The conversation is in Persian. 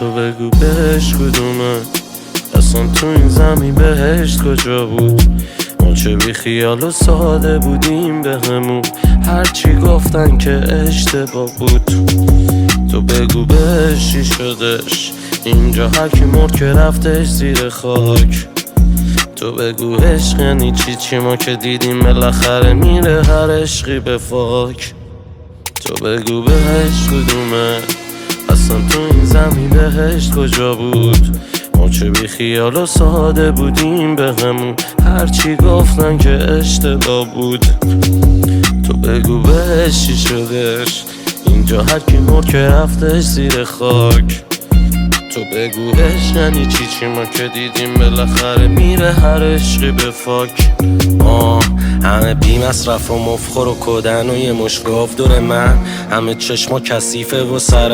تو بگو بهش کدومه، اصلا تو این زمین بهشت کجا بود؟ ما چه بی خیال و ساده بودیم به همون، هرچی گفتن که اشتباه بود. تو بگو بهش چی شدش، اینجا هرکی مرد که رفتش زیر خاک. تو بگو عشق یعنی چی ما که دیدیم بالاخره میره هر عشقی به فاک. تو بگو بهش کدومه، اصلا تو این زمین بهشت کجا بود؟ ما چه بی خیال و ساده بودیم به همون، هرچی گفتن که اشتباه بود. تو بگو بهش چی شدش، اینجا هرکی مرد که رفتش زیر خاک. تو بگو عشق یعنی چی ما که دیدیم بالاخره میره هر عشقی به فاک. همه بی مصرف و مفخور و کدن و یه مشگاف دور من، همه چشما کثیفه و سر